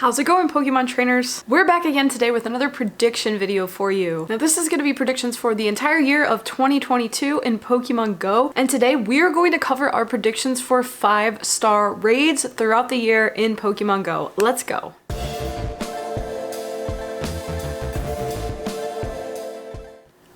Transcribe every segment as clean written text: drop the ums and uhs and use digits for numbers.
How's it going, Pokemon trainers? We're back again today with another prediction video for you. Now this is going to be predictions for the entire year of 2022 in Pokemon Go, and today we're going to cover our predictions for 5-star raids throughout the year in Pokemon Go. Let's go.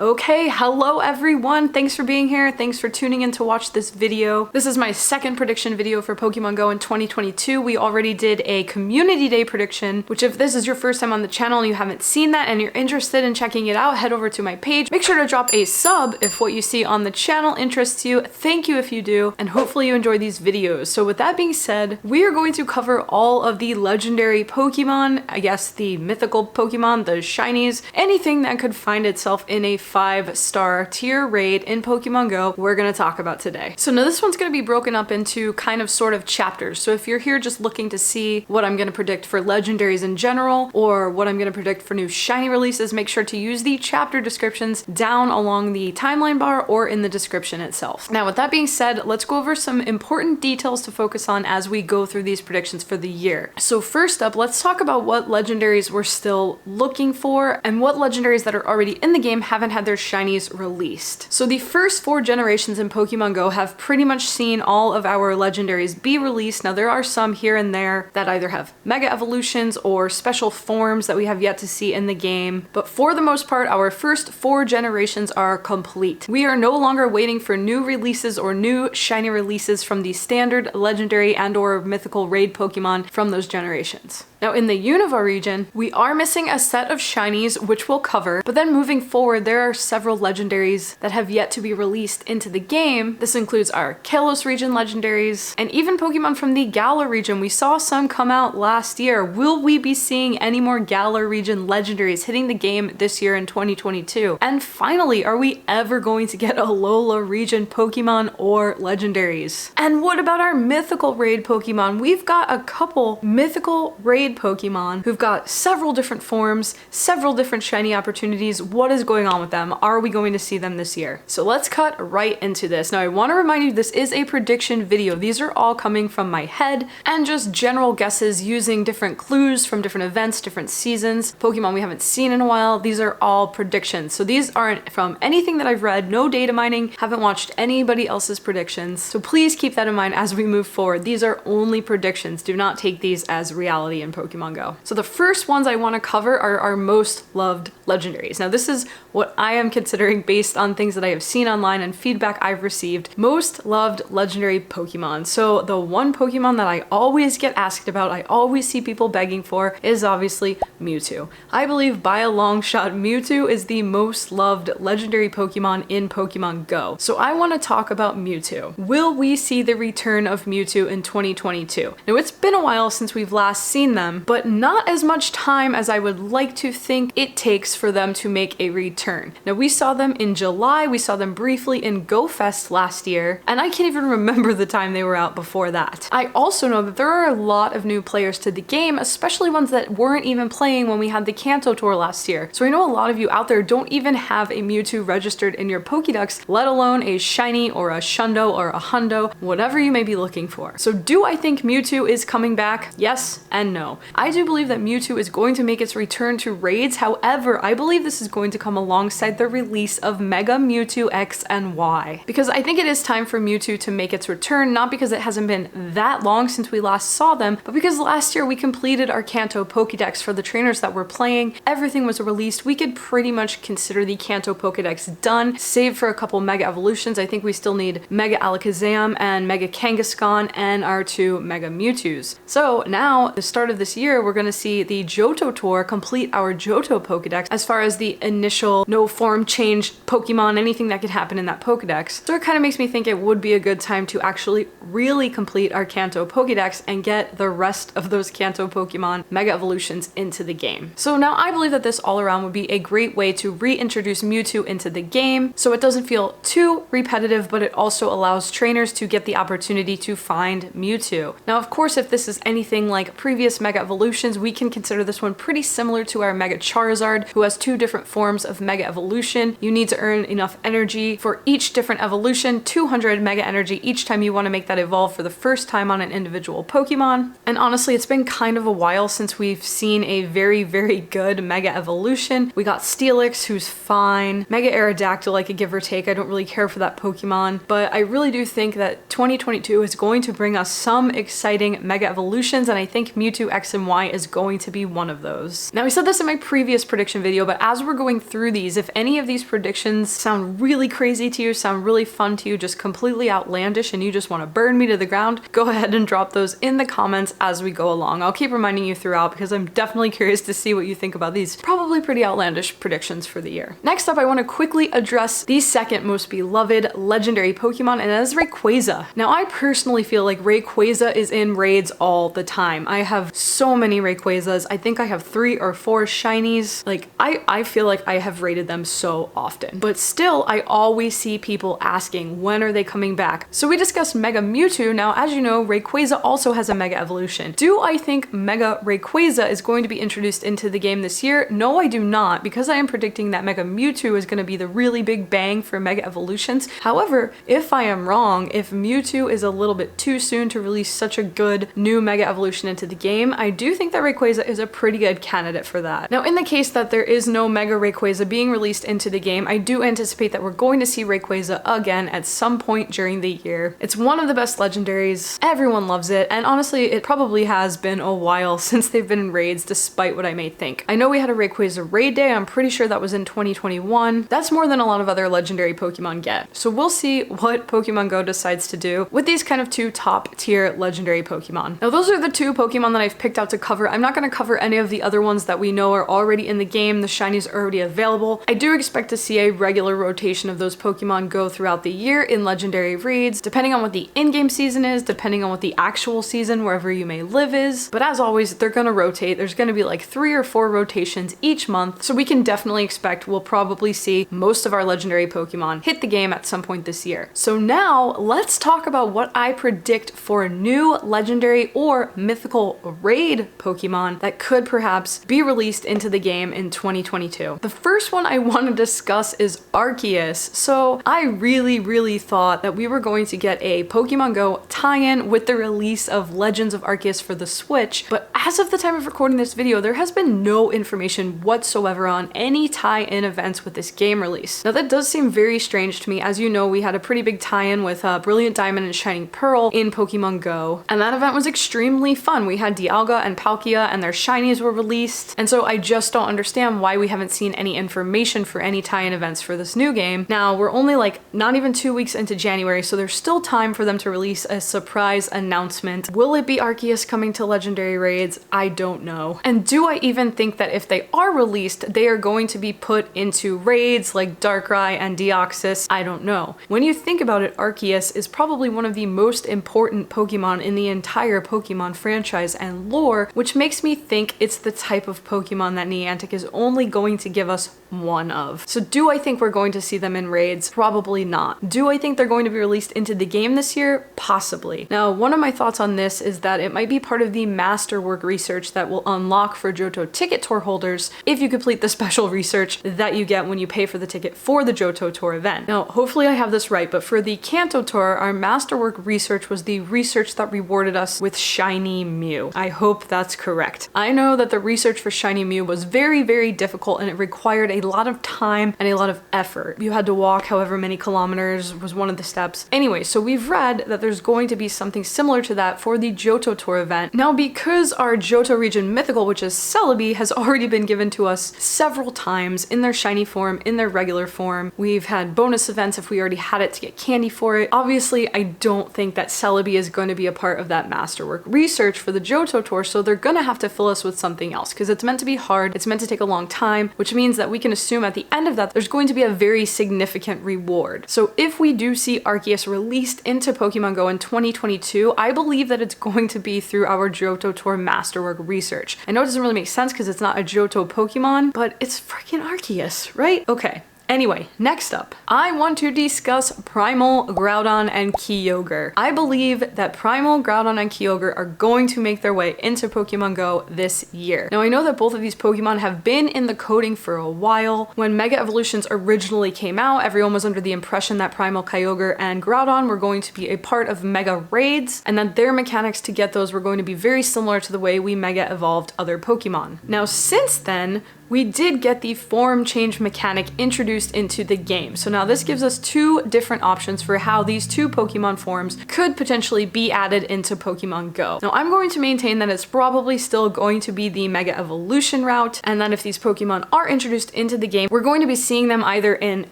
Okay, hello everyone. Thanks for being here. Thanks for tuning in to watch this video. This is my second prediction video for Pokemon Go in 2022. We already did a community day prediction, which if this is your first time on the channel and you haven't seen that and you're interested in checking it out, head over to my page. Make sure to drop a sub if what you see on the channel interests you. Thank you if you do, and hopefully you enjoy these videos. So with that being said, we are going to cover all of the legendary Pokemon, I guess the mythical Pokemon, the Shinies, anything that could find itself in a 5-star tier raid in Pokemon Go we're going to talk about today. So now this one's going to be broken up into kind of sort of chapters. So if you're here just looking to see what I'm going to predict for legendaries in general or what I'm going to predict for new shiny releases, make sure to use the chapter descriptions down along the timeline bar or in the description itself. Now with that being said, let's go over some important details to focus on as we go through these predictions for the year. So first up, let's talk about what legendaries we're still looking for and what legendaries that are already in the game haven't had their shinies released. So the first 4 generations in Pokemon Go have pretty much seen all of our legendaries be released. Now there are some here and there that either have mega evolutions or special forms that we have yet to see in the game, but for the most part our first 4 generations are complete. We are no longer waiting for new releases or new shiny releases from the standard legendary and or mythical raid Pokemon from those generations. Now in the Unova region, we are missing a set of shinies, which we'll cover, but then moving forward, there are several legendaries that have yet to be released into the game. This includes our Kalos region legendaries, and even Pokemon from the Galar region. We saw some come out last year. Will we be seeing any more Galar region legendaries hitting the game this year in 2022? And finally, are we ever going to get Alola region Pokemon or legendaries? And what about our mythical raid Pokemon? We've got a couple mythical raid Pokemon who've got several different forms, several different shiny opportunities. What is going on with them? Are we going to see them this year? So let's cut right into this. Now I want to remind you this is a prediction video. These are all coming from my head and just general guesses using different clues from different events, different seasons, Pokemon we haven't seen in a while. These are all predictions. So these aren't from anything that I've read, no data mining, haven't watched anybody else's predictions. So please keep that in mind as we move forward. These are only predictions. Do not take these as reality in Pokemon Go. So the first ones I want to cover are our most loved legendaries. Now this is what I am considering based on things that I have seen online and feedback I've received. Most loved legendary Pokemon. So the one Pokemon that I always get asked about, I always see people begging for, is obviously Mewtwo. I believe by a long shot Mewtwo is the most loved legendary Pokemon in Pokemon Go. So I want to talk about Mewtwo. Will we see the return of Mewtwo in 2022? Now it's been a while since we've last seen them, but not as much time as I would like to think it takes for them to make a return. Now we saw them in July, we saw them briefly in GoFest last year, and I can't even remember the time they were out before that. I also know that there are a lot of new players to the game, especially ones that weren't even playing when we had the Kanto tour last year. So I know a lot of you out there don't even have a Mewtwo registered in your Pokédex, let alone a shiny or a shundo or a hundo, whatever you may be looking for. So do I think Mewtwo is coming back? Yes and no. I do believe that Mewtwo is going to make its return to raids. However, I believe this is going to come alongside the release of Mega Mewtwo X and Y, because I think it is time for Mewtwo to make its return, not because it hasn't been that long since we last saw them, but because last year we completed our Kanto Pokédex for the trainers that were playing. Everything was released. We could pretty much consider the Kanto Pokédex done, save for a couple Mega Evolutions. I think we still need Mega Alakazam and Mega Kangaskhan and our 2 Mega Mewtwo's. So now, the start of this year, we're going to see the Johto Tour complete our Johto Pokédex as far as the initial no form change Pokemon, anything that could happen in that Pokédex. So it kind of makes me think it would be a good time to actually really complete our Kanto Pokédex and get the rest of those Kanto Pokemon Mega Evolutions into the game. So now I believe that this all around would be a great way to reintroduce Mewtwo into the game so it doesn't feel too repetitive, but it also allows trainers to get the opportunity to find Mewtwo. Now of course, if this is anything like previous Mega Mega Evolutions, we can consider this one pretty similar to our Mega Charizard, who has 2 different forms of Mega Evolution. You need to earn enough energy for each different evolution, 200 Mega Energy each time you want to make that evolve for the first time on an individual Pokemon. And honestly, it's been kind of a while since we've seen a very, very good Mega Evolution. We got Steelix, who's fine. Mega Aerodactyl, I could give or take. I don't really care for that Pokemon, but I really do think that 2022 is going to bring us some exciting Mega Evolutions, and I think Mewtwo X and Y is going to be one of those. Now, I said this in my previous prediction video, but as we're going through these, if any of these predictions sound really crazy to you, sound really fun to you, just completely outlandish, and you just want to burn me to the ground, go ahead and drop those in the comments as we go along. I'll keep reminding you throughout because I'm definitely curious to see what you think about these probably pretty outlandish predictions for the year. Next up, I want to quickly address the second most beloved legendary Pokemon, and that is Rayquaza. Now, I personally feel like Rayquaza is in raids all the time. I have so many Rayquazas. I think I have 3 or 4 shinies. Like, I feel like I have raided them so often, but still I always see people asking, when are they coming back? So we discussed Mega Mewtwo. Now, as you know, Rayquaza also has a Mega Evolution. Do I think Mega Rayquaza is going to be introduced into the game this year? No, I do not, because I am predicting that Mega Mewtwo is going to be the really big bang for Mega Evolutions. However, if I am wrong, if Mewtwo is a little bit too soon to release such a good new Mega Evolution into the game, I do think that Rayquaza is a pretty good candidate for that. Now, in the case that there is no Mega Rayquaza being released into the game, I do anticipate that we're going to see Rayquaza again at some point during the year. It's one of the best legendaries. Everyone loves it, and honestly, it probably has been a while since they've been in raids, despite what I may think. I know we had a Rayquaza raid day. I'm pretty sure that was in 2021. That's more than a lot of other legendary Pokemon get. So we'll see what Pokemon Go decides to do with these kind of 2 top tier legendary Pokemon. Now, those are the 2 Pokemon that I've picked out to cover. I'm not going to cover any of the other ones that we know are already in the game. The shinies are already available. I do expect to see a regular rotation of those Pokemon go throughout the year in legendary raids, depending on what the in-game season is, depending on what the actual season wherever you may live is. But as always, they're going to rotate. There's going to be like 3 or 4 rotations each month, so we can definitely expect we'll probably see most of our legendary Pokemon hit the game at some point this year. So now let's talk about what I predict for new legendary or mythical raid Pokemon that could perhaps be released into the game in 2022. The first one I want to discuss is Arceus. So I really thought that we were going to get a Pokemon Go tie-in with the release of Legends of Arceus for the Switch, but as of the time of recording this video, there has been no information whatsoever on any tie-in events with this game release. Now, that does seem very strange to me. As you know, we had a pretty big tie-in with Brilliant Diamond and Shining Pearl in Pokemon Go, and that event was extremely fun. We had Dialga and Palkia, and their shinies were released, and so I just don't understand why we haven't seen any information for any tie-in events for this new game. Now, we're only like not even 2 weeks into January, so there's still time for them to release a surprise announcement. Will it be Arceus coming to legendary raids? I don't know. And do I even think that if they are released, they are going to be put into raids like Darkrai and Deoxys? I don't know. When you think about it, Arceus is probably one of the most important Pokemon in the entire Pokemon franchise and lore, which makes me think it's the type of Pokemon that Niantic is only going to give us one of. So do I think we're going to see them in raids? Probably not. Do I think they're going to be released into the game this year? Possibly. Now, one of my thoughts on this is that it might be part of the masterwork research that will unlock for Johto ticket tour holders if you complete the special research that you get when you pay for the ticket for the Johto tour event. Now, hopefully I have this right, but for the Kanto tour, our masterwork research was the research that rewarded us with Shiny Mew. I hope that's correct. I know that the research for Shiny Mew was very difficult, and it required a lot of time and a lot of effort. You had to walk however many kilometers was one of the steps. Anyway, so we've read that there's going to be something similar to that for the Johto tour event. Now, because our Johto region mythical, which is Celebi, has already been given to us several times in their shiny form, in their regular form, we've had bonus events if we already had it to get candy for it. Obviously, I don't think that Celebi is going to be a part of that masterwork research for the Johto tour, so they're gonna have to fill us with something else because it's meant to be hard, it's meant to take a long time, which means that we can assume at the end of that there's going to be a very significant reward. So if we do see Arceus released into Pokemon Go in 2022, I believe that it's going to be through our Johto tour masterwork research. I know it doesn't really make sense because it's not a Johto Pokemon, but it's freaking Arceus, right? Okay. Anyway, next up, I want to discuss Primal, Groudon, and Kyogre. I believe that Primal, Groudon, and Kyogre are going to make their way into Pokemon Go this year. Now, I know that both of these Pokemon have been in the coding for a while. When Mega Evolutions originally came out, everyone was under the impression that Primal, Kyogre, and Groudon were going to be a part of Mega Raids, and that their mechanics to get those were going to be very similar to the way we Mega evolved other Pokemon. Now, since then, we did get the form change mechanic introduced into the game. So now this gives us two different options for how these two Pokemon forms could potentially be added into Pokemon Go. Now I'm going to maintain that it's probably still going to be the Mega Evolution route, and that if these Pokemon are introduced into the game, we're going to be seeing them either in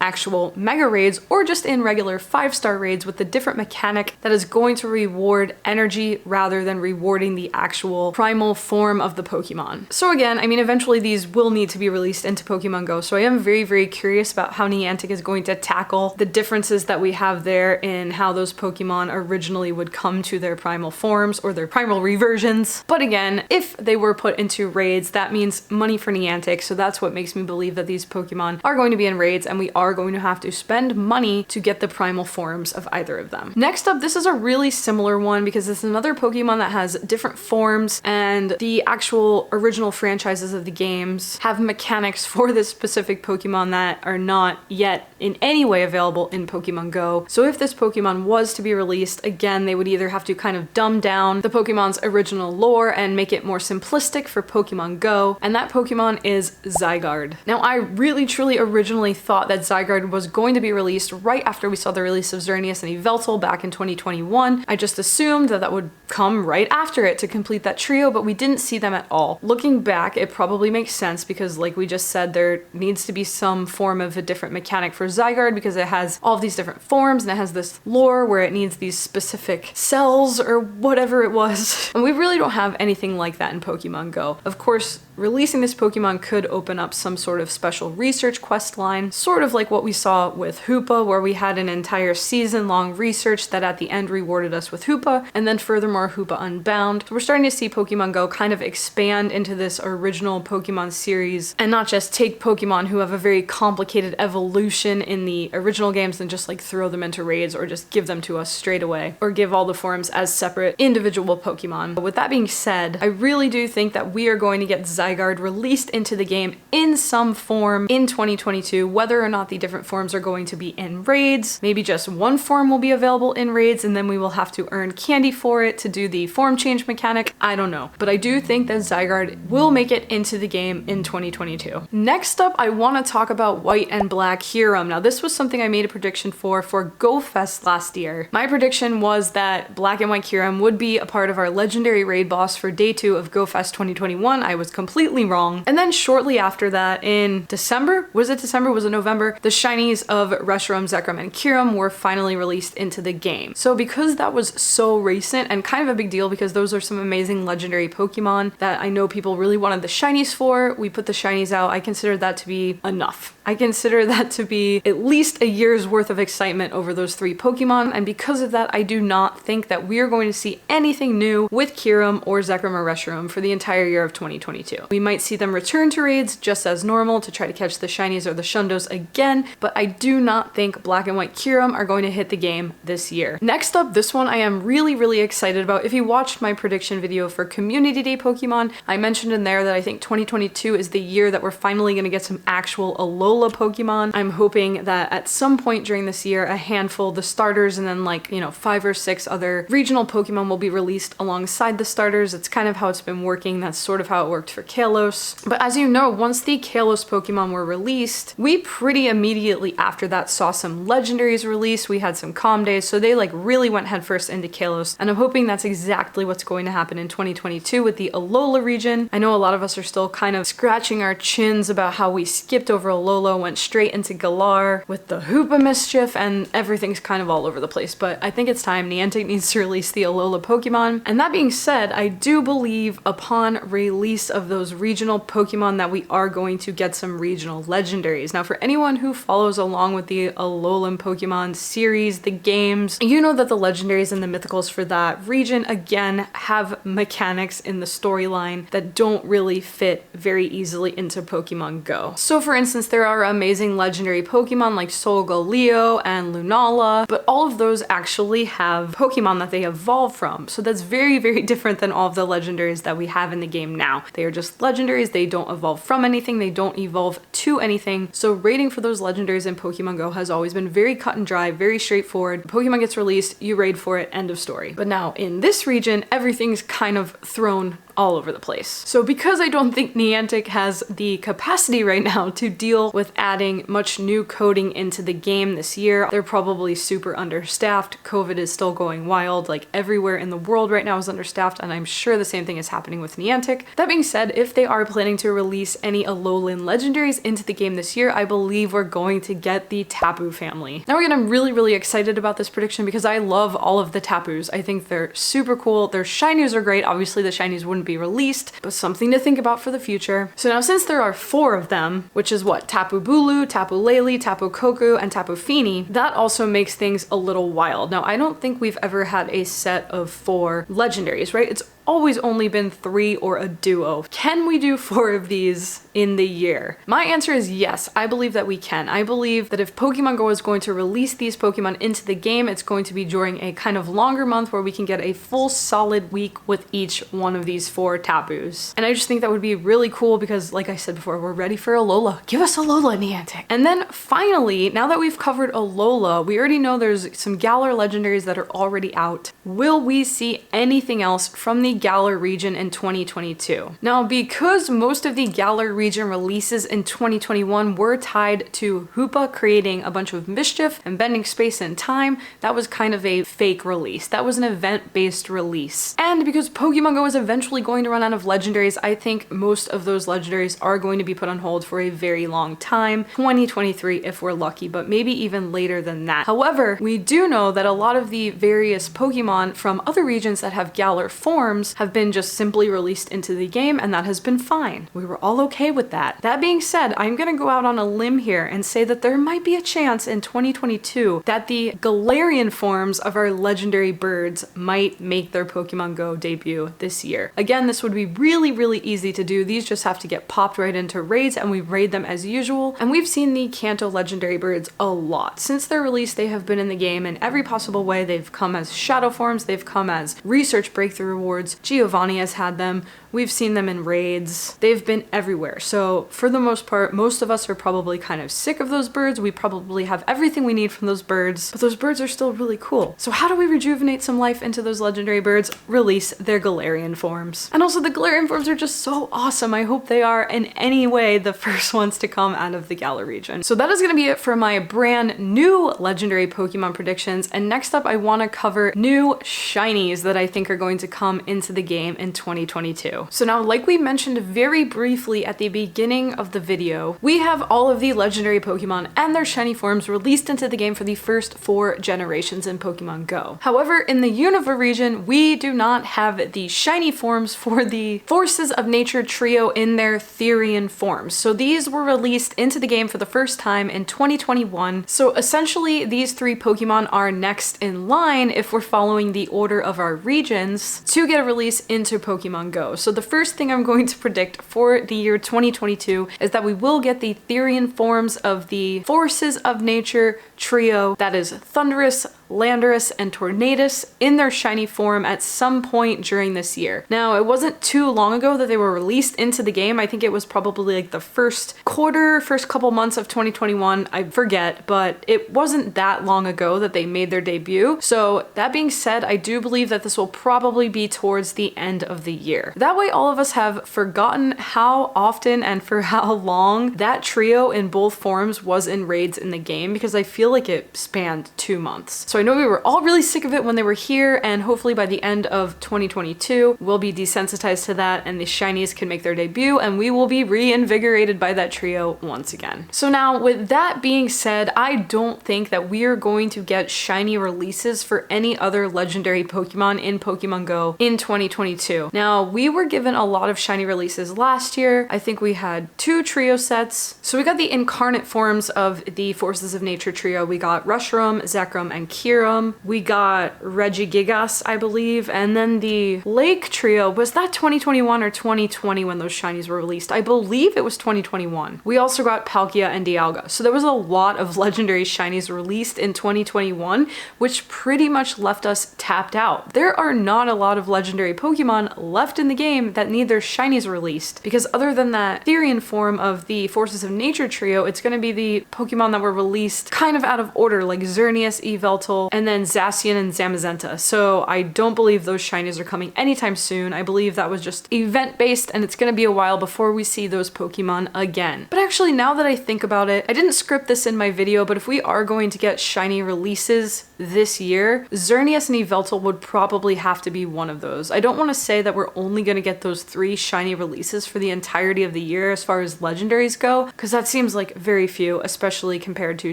actual Mega Raids or just in regular 5-star raids with a different mechanic that is going to reward energy rather than rewarding the actual primal form of the Pokemon. So again, I mean, eventually these will need to be released into Pokemon Go, so I am very, very curious about how Niantic is going to tackle the differences that we have there in how those Pokemon originally would come to their primal forms or their primal reversions. But again, if they were put into raids, that means money for Niantic, so that's what makes me believe that these Pokemon are going to be in raids and we are going to have to spend money to get the primal forms of either of them. Next up, this is a really similar one because it's another Pokemon that has different forms, and the actual original franchises of the games have mechanics for this specific Pokemon that are not yet in any way available in Pokemon Go. So if this Pokemon was to be released, again, they would either have to kind of dumb down the Pokemon's original lore and make it more simplistic for Pokemon Go, and that Pokemon is Zygarde. Now, I really truly originally thought that Zygarde was going to be released right after we saw the release of Xerneas and Yveltal back in 2021. I just assumed that that would come right after it to complete that trio, but we didn't see them at all. Looking back, it probably makes sense because, like we just said, there needs to be some form of a different mechanic for Zygarde because it has all of these different forms and it has this lore where it needs these specific cells or whatever it was. And we really don't have anything like that in Pokemon Go. Of course, releasing this Pokemon could open up some sort of special research quest line, sort of like what we saw with Hoopa, where we had an entire season-long research that at the end rewarded us with Hoopa, and then furthermore Hoopa Unbound. So we're starting to see Pokemon Go kind of expand into this original Pokemon series and not just take Pokemon who have a very complicated evolution in the original games and just like throw them into raids or just give them to us straight away or give all the forms as separate individual Pokemon. But with that being said, I really do think that we are going to get Zygarde released into the game in some form in 2022, whether or not the different forms are going to be in raids. Maybe just one form will be available in raids and then we will have to earn candy for it to do the form change mechanic. I don't know, but I do think that Zygarde will make it into the game in 2022. Next up, I want to talk about White and Black Kyurem. Now, this was something I made a prediction for Go Fest last year. My prediction was that Black and White Kyurem would be a part of our legendary raid boss for day 2 of Go Fest 2021. I was completely wrong. And then shortly after that, in December, was it November? The Shinies of Reshiram, Zekrom, and Kyurem were finally released into the game. So because that was so recent and kind of a big deal because those are some amazing legendary Pokemon that I know people really wanted the Shinies for, we put the Shinies out. I consider that to be enough. I consider that to be at least a year's worth of excitement over those 3 Pokemon, and because of that, I do not think that we are going to see anything new with Kyurem or Zekrom or Reshiram for the entire year of 2022. We might see them return to raids just as normal to try to catch the Shinies or the Shundos again, but I do not think Black and White Kyurem are going to hit the game this year. Next up, this one I am really, really excited about. If you watched my prediction video for Community Day Pokemon, I mentioned in there that I think 2022 is the year that we're finally going to get some actual Alola Pokemon. I'm hoping that at some point during this year, a handful, the starters, and then like, 5 or 6 other regional Pokemon will be released alongside the starters. It's kind of how it's been working. That's sort of how it worked for Kalos. But as you know, once the Kalos Pokemon were released, we pretty immediately after that saw some legendaries release. We had some calm days, so they like really went headfirst into Kalos, and I'm hoping that's exactly what's going to happen in 2022 with the Alola region. I know a lot of us are still kind of scratching our chins about how we skipped over Alola, went straight into Galar with the Hoopa mischief, and everything's kind of all over the place, but I think it's time. Niantic needs to release the Alola Pokemon. And that being said, I do believe upon release of those regional Pokemon that we are going to get some regional legendaries. Now, for anyone who follows along with the Alolan Pokemon series, the games, you know that the legendaries and the mythicals for that region, again, have mechanics in the storyline that don't really fit very easily easily into Pokemon Go. So for instance, there are amazing legendary Pokemon like Solgaleo and Lunala, but all of those actually have Pokemon that they evolve from. So that's very, very different than all of the legendaries that we have in the game now. They are just legendaries, they don't evolve from anything, they don't evolve to anything. So raiding for those legendaries in Pokemon Go has always been very cut and dry, very straightforward. Pokemon gets released, you raid for it, end of story. But now in this region, everything's kind of thrown all over the place. So because I don't think Niantic has the capacity right now to deal with adding much new coding into the game this year, they're probably super understaffed. COVID is still going wild, like everywhere in the world right now is understaffed, and I'm sure the same thing is happening with Niantic. That being said, if they are planning to release any Alolan legendaries into the game this year, I believe we're going to get the Tapu family. Now again, I'm really, really excited about this prediction because I love all of the Tapus. I think they're super cool. Their shinies are great. Obviously the shinies wouldn't be released, but something to think about for the future. So now since there are 4 of them, which is what, Tapu Bulu, Tapu Lele, Tapu Koko, and Tapu Fini, that also makes things a little wild. Now I don't think we've ever had a set of 4 legendaries, right? It's always only been 3 or a duo. Can we do 4 of these in the year? My answer is yes, I believe that we can. I believe that if Pokemon Go is going to release these Pokemon into the game, it's going to be during a kind of longer month where we can get a full solid week with each one of these 4 Tapus. And I just think that would be really cool because like I said before, we're ready for Alola. Give us Alola, Niantic. And then finally, now that we've covered Alola, we already know there's some Galar legendaries that are already out. Will we see anything else from the Galar region in 2022? Now, because most of the Galar region releases in 2021 were tied to Hoopa creating a bunch of mischief and bending space and time, that was kind of a fake release. That was an event-based release. And because Pokemon Go is eventually going to run out of legendaries, I think most of those legendaries are going to be put on hold for a very long time, 2023 if we're lucky, but maybe even later than that. However, we do know that a lot of the various Pokemon from other regions that have Galar forms have been just simply released into the game, and that has been fine. We were all okay with that. That being said, I'm gonna go out on a limb here and say that there might be a chance in 2022 that the Galarian forms of our legendary birds might make their Pokemon Go debut this year. Again, this would be really, really easy to do. These just have to get popped right into raids, and we raid them as usual. And we've seen the Kanto legendary birds a lot. Since their release, they have been in the game in every possible way. They've come as shadow forms, they've come as research breakthrough rewards, Giovanni has had them, we've seen them in raids, they've been everywhere. So for the most part, most of us are probably kind of sick of those birds. We probably have everything we need from those birds, but those birds are still really cool. So how do we rejuvenate some life into those legendary birds? Release their Galarian forms. And also the Galarian forms are just so awesome. I hope they are in any way the first ones to come out of the Galar region. So that is going to be it for my brand new legendary Pokemon predictions. And next up, I want to cover new shinies that I think are going to come into the game in 2022. So now, like we mentioned very briefly at the beginning of the video, we have all of the legendary Pokemon and their shiny forms released into the game for the first 4 generations in Pokemon Go. However, in the Unova region, we do not have the shiny forms for the Forces of Nature trio in their Therian forms. So these were released into the game for the first time in 2021. So essentially, these 3 Pokemon are next in line if we're following the order of our regions to get a release into Pokemon Go. So the first thing I'm going to predict for the year 2022 is that we will get the Therian forms of the Forces of Nature trio, that is Thundurus, Landorus, and Tornadus, in their shiny form at some point during this year. Now, it wasn't too long ago that they were released into the game. I think it was probably like the first couple months of 2021, I forget, but it wasn't that long ago that they made their debut. So that being said, I do believe that this will probably be towards the end of the year. That way all of us have forgotten how often and for how long that trio in both forms was in raids in the game, because I feel like it spanned 2 months. So I know we were all really sick of it when they were here, and hopefully by the end of 2022, we'll be desensitized to that and the shinies can make their debut and we will be reinvigorated by that trio once again. So now, with that being said, I don't think that we are going to get shiny releases for any other legendary Pokemon in Pokemon Go in 2022. Now, we were given a lot of shiny releases last year. I think we had 2 trio sets. So we got the incarnate forms of the Forces of Nature trio. We got Reshiram, Zekrom, and Kyogre. Kyurem, we got Regigigas, I believe, and then the Lake Trio, was that 2021 or 2020 when those shinies were released? I believe it was 2021. We also got Palkia and Dialga. So there was a lot of legendary shinies released in 2021, which pretty much left us tapped out. There are not a lot of legendary Pokemon left in the game that need their shinies released, because other than that Therian form of the Forces of Nature trio, it's going to be the Pokemon that were released kind of out of order, like Xerneas, Yveltal, and then Zacian and Zamazenta. So I don't believe those shinies are coming anytime soon. I believe that was just event-based, and it's going to be a while before we see those Pokemon again. But actually, now that I think about it, I didn't script this in my video, but if we are going to get shiny releases this year, Xerneas and Yveltal would probably have to be one of those. I don't want to say that we're only going to get those 3 shiny releases for the entirety of the year as far as legendaries go, because that seems like very few, especially compared to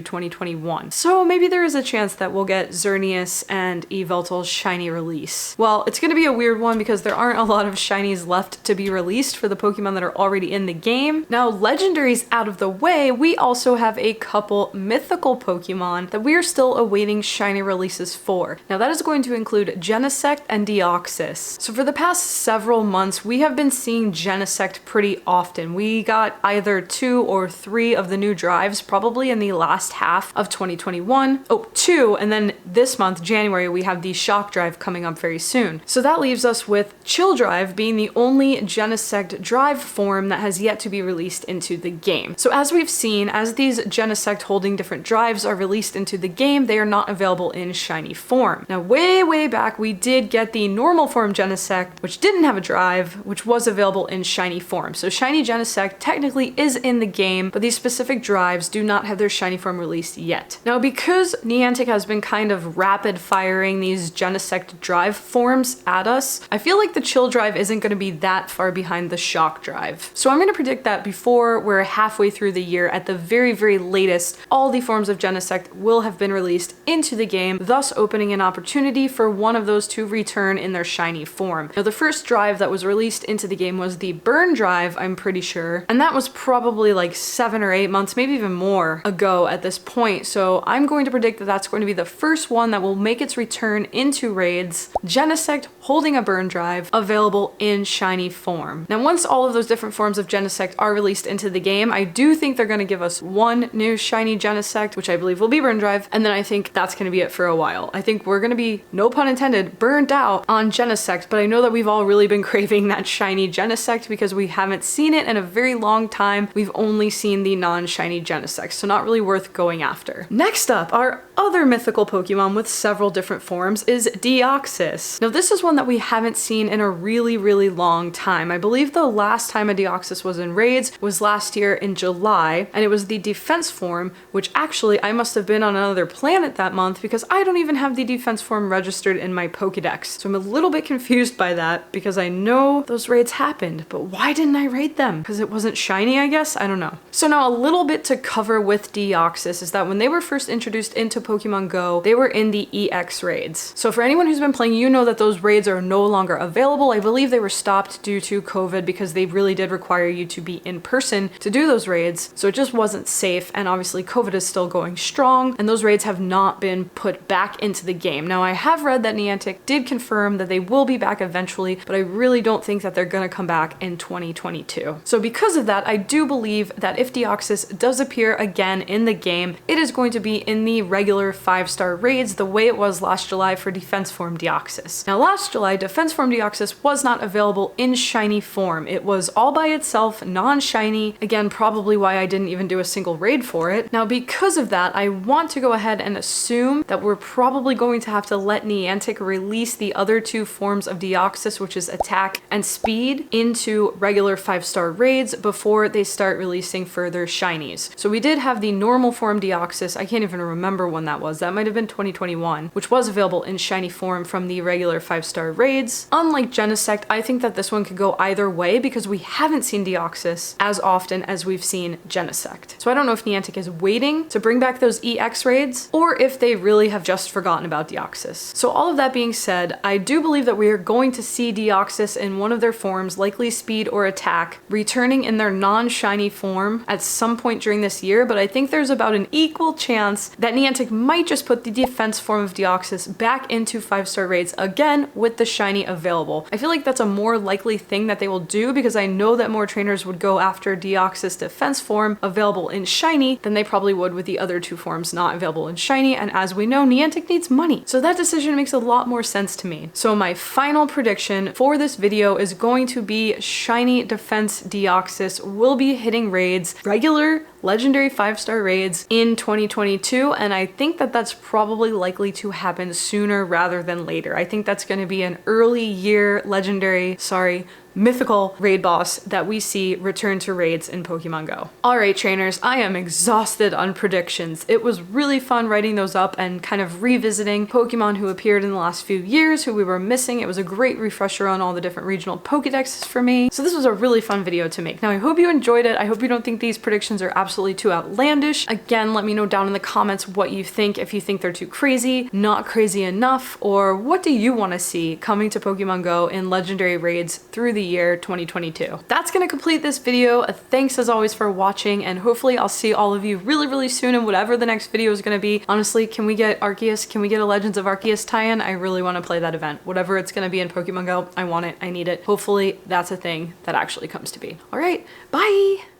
2021. So maybe there is a chance that we'll get Xerneas and Yveltal's shiny release. Well, it's going to be a weird one because there aren't a lot of shinies left to be released for the Pokemon that are already in the game. Now, legendaries out of the way, we also have a couple mythical Pokemon that we are still awaiting shiny releases for. Now, that is going to include Genesect and Deoxys. So for the past several months, we have been seeing Genesect pretty often. We got either 2 or 3 of the new drives probably in the last half of 2021. Oh, 2, and then this month, January, we have the Shock Drive coming up very soon. So that leaves us with Chill Drive being the only Genesect drive form that has yet to be released into the game. So as we've seen, as these Genesect holding different drives are released into the game, they are not available in shiny form. Now, way back, we did get the normal form Genesect, which didn't have a drive, which was available in shiny form. So shiny Genesect technically is in the game, but these specific drives do not have their shiny form released yet. Now, because Niantic has been kind of rapid firing these Genesect drive forms at us, I feel like the Chill Drive isn't going to be that far behind the Shock Drive. So I'm going to predict that before we're halfway through the year, at the very latest, all the forms of Genesect will have been released into the game, thus opening an opportunity for one of those to return in their shiny form. Now, the first drive that was released into the game was the Burn Drive, I'm pretty sure, and that was probably like 7 or 8 months, maybe even more ago at this point. So I'm going to predict that that's going to be the first one that will make its return into raids. Genesect holding a Burn Drive, available in shiny form. Now, once all of those different forms of Genesect are released into the game, I do think they're going to give us one new shiny Genesect, which I believe will be Burn Drive, and then I think that's going to be it for a while. I think we're going to be, no pun intended, burnt out on Genesect, but I know that we've all really been craving that shiny Genesect because we haven't seen it in a very long time. We've only seen the non-shiny Genesect, so not really worth going after. Next up, our other mythical Pokemon with several different forms is Deoxys. Now, this is one that we haven't seen in a really long time. I believe the last time a Deoxys was in raids was last year in July, and it was the defense form, which actually I must have been on another planet that month because I don't even have the defense form registered in my Pokedex. So I'm a little bit confused by that because I know those raids happened, but why didn't I raid them? Because it wasn't shiny, I guess? I don't know. So now a little bit to cover with Deoxys is that when they were first introduced into Pokemon Go, they were in the EX raids. So for anyone who's been playing, you know that those raids are no longer available. I believe they were stopped due to COVID because they really did require you to be in person to do those raids. So it just wasn't safe, and obviously COVID is still going strong, and those raids have not been put back into the game. Now, I have read that Niantic did confirm that they will be back eventually, but I really don't think that they're gonna come back in 2022. So because of that, I do believe that if Deoxys does appear again in the game, it is going to be in the regular 5-star raids the way it was last July for Defense Form Deoxys. Now, last July, Defense Form Deoxys was not available in shiny form. It was all by itself, non-shiny. Again, probably why I didn't even do a single raid for it. Now, because of that, I want to go ahead and assume that we're probably going to have to let Niantic release the other 2 forms of Deoxys, which is Attack and Speed, into regular 5-star raids before they start releasing further shinies. So we did have the normal form Deoxys. I can't even remember when that was. That might have been 2021, which was available in shiny form from the regular 5-star raids. Unlike Genesect, I think that this one could go either way because we haven't seen Deoxys as often as we've seen Genesect. So I don't know if Niantic is waiting to bring back those EX raids or if they really have just forgotten about Deoxys. So all of that being said, I do believe that we are going to see Deoxys in one of their forms, likely Speed or Attack, returning in their non-shiny form at some point during this year, but I think there's about an equal chance that Niantic might just put put the defense form of Deoxys back into 5-star raids again with the shiny available. I feel like that's a more likely thing that they will do because I know that more trainers would go after Deoxys defense form available in shiny than they probably would with the other two forms not available in shiny, and as we know, Niantic needs money. So that decision makes a lot more sense to me. So my final prediction for this video is going to be shiny defense Deoxys will be hitting raids, regular legendary 5-star raids in 2022, and I think that that's probably likely to happen sooner rather than later. I think that's going to be an early year mythical raid boss that we see return to raids in Pokemon Go. All right, trainers, I am exhausted on predictions. It was really fun writing those up and kind of revisiting Pokemon who appeared in the last few years, who we were missing. It was a great refresher on all the different regional Pokedexes for me. So this was a really fun video to make. Now, I hope you enjoyed it. I hope you don't think these predictions are absolutely too outlandish. Again, let me know down in the comments what you think, if you think they're too crazy, not crazy enough, or what do you want to see coming to Pokemon Go in legendary raids through the year 2022. That's gonna complete this video. Thanks as always for watching, and hopefully I'll see all of you really soon in whatever the next video is gonna be. Honestly, can we get Arceus? Can we get a Legends of Arceus tie-in? I really want to play that event. Whatever it's gonna be in Pokemon Go, I want it, I need it. Hopefully that's a thing that actually comes to be. All right, bye!